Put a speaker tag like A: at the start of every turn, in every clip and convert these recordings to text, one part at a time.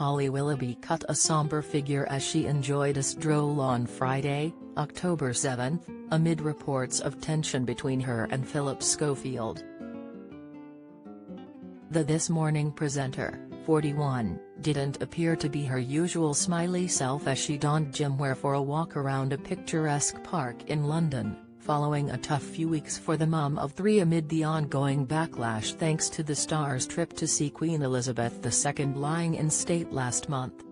A: Holly Willoughby cut a somber figure as she enjoyed a stroll on Friday, October 7, amid reports of tension between her and Philip Schofield. The This Morning presenter, 41, didn't appear to be her usual smiley self as she donned gym wear for a walk around a picturesque park in London, following a tough few weeks for the mum of three amid the ongoing backlash thanks to the star's trip to see Queen Elizabeth II lying in state last month.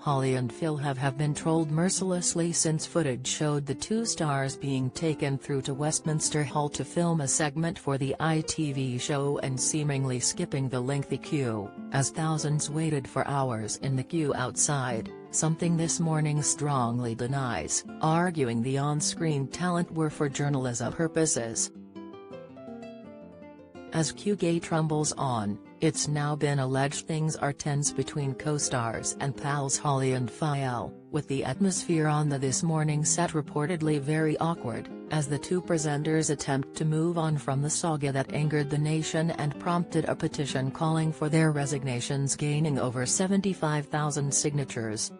A: Holly and Phil have been trolled mercilessly since footage showed the two stars being taken through to Westminster Hall to film a segment for the ITV show and seemingly skipping the lengthy queue, as thousands waited for hours in the queue outside, something This Morning strongly denies, arguing the on-screen talent were for journalism purposes. As Q-Gate rumbles on, it's now been alleged things are tense between co-stars and pals Holly and Phil, with the atmosphere on the This Morning set reportedly very awkward, as the two presenters attempt to move on from the saga that angered the nation and prompted a petition calling for their resignations gaining over 75,000 signatures.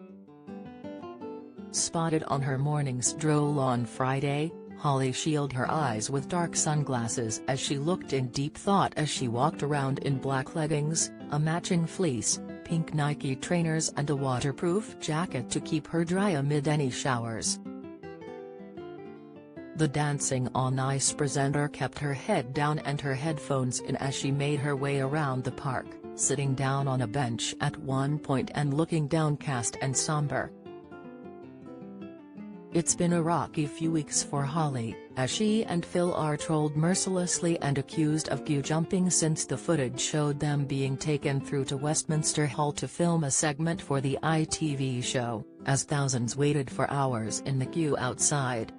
A: Spotted on her morning stroll on Friday, Holly shielded her eyes with dark sunglasses as she looked in deep thought as she walked around in black leggings, a matching fleece, pink Nike trainers and a waterproof jacket to keep her dry amid any showers. The Dancing on Ice presenter kept her head down and her headphones in as she made her way around the park, sitting down on a bench at one point and looking downcast and somber. It's been a rocky few weeks for Holly, as she and Phil are trolled mercilessly and accused of queue jumping since the footage showed them being taken through to Westminster Hall to film a segment for the ITV show, as thousands waited for hours in the queue outside.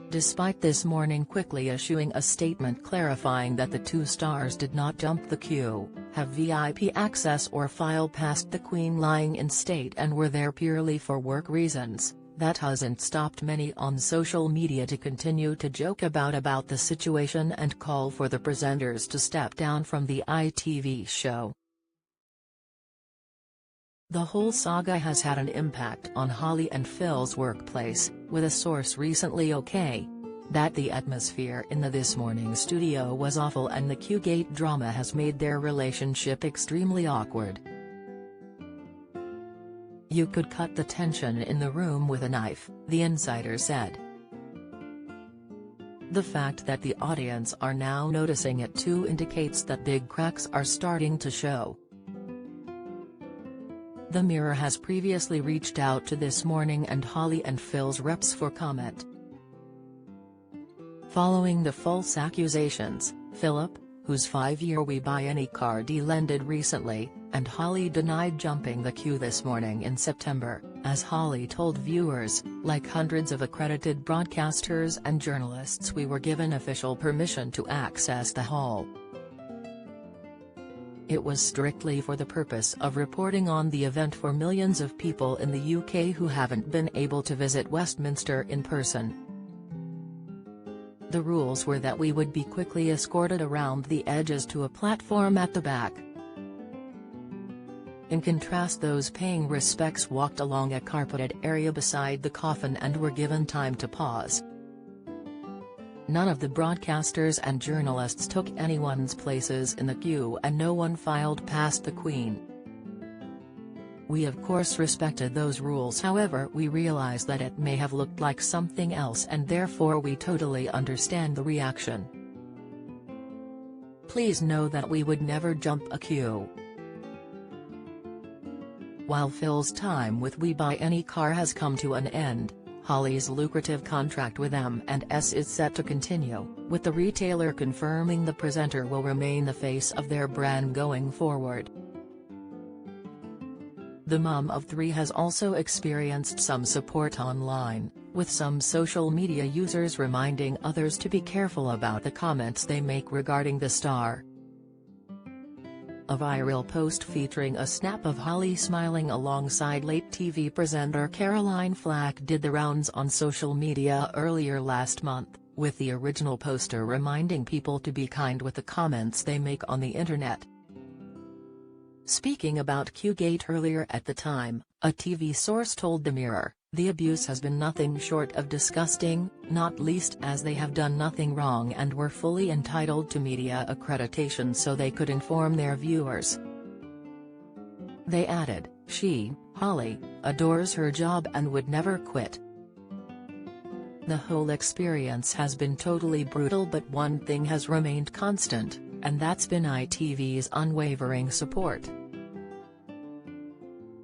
A: Despite This Morning quickly issuing a statement clarifying that the two stars did not jump the queue, have VIP access or file past the Queen lying in state and were there purely for work reasons, that hasn't stopped many on social media to continue to joke about the situation and call for the presenters to step down from the ITV show. The whole saga has had an impact on Holly and Phil's workplace, with a source recently that the atmosphere in the This Morning studio was awful and the Q-Gate drama has made their relationship extremely awkward. You could cut the tension in the room with a knife, the insider said. The fact that the audience are now noticing it too indicates that big cracks are starting to show. The Mirror has previously reached out to This Morning and Holly and Phil's reps for comment. Following the false accusations, Philip, whose 5-year We Buy Any car deal ended recently, and Holly denied jumping the queue this morning in September, as Holly told viewers, like hundreds of accredited broadcasters and journalists, we were given official permission to access the hall. It was strictly for the purpose of reporting on the event for millions of people in the UK who haven't been able to visit Westminster in person. The rules were that we would be quickly escorted around the edges to a platform at the back. In contrast, those paying respects walked along a carpeted area beside the coffin and were given time to pause. None of the broadcasters and journalists took anyone's places in the queue and no one filed past the Queen. We of course respected those rules, however we realize that it may have looked like something else and therefore we totally understand the reaction. Please know that we would never jump a queue. While Phil's time with We Buy Any car has come to an end, Holly's lucrative contract with M&S is set to continue, with the retailer confirming the presenter will remain the face of their brand going forward. The mum of three has also experienced some support online, with some social media users reminding others to be careful about the comments they make regarding the star. A viral post featuring a snap of Holly smiling alongside late TV presenter Caroline Flack did the rounds on social media earlier last month, with the original poster reminding people to be kind with the comments they make on the internet. Speaking about Q-Gate earlier at the time, a TV source told the Mirror, "The abuse has been nothing short of disgusting, not least as they have done nothing wrong and were fully entitled to media accreditation so they could inform their viewers." They added, "She, Holly, adores her job and would never quit. The whole experience has been totally brutal, but one thing has remained constant, and that's been ITV's unwavering support."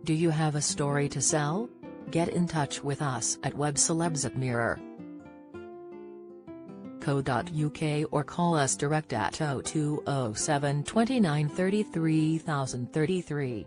A: Do you have a story to sell? Get in touch with us at webcelebs@mirror.co.uk or call us direct at 0207 29 33 033.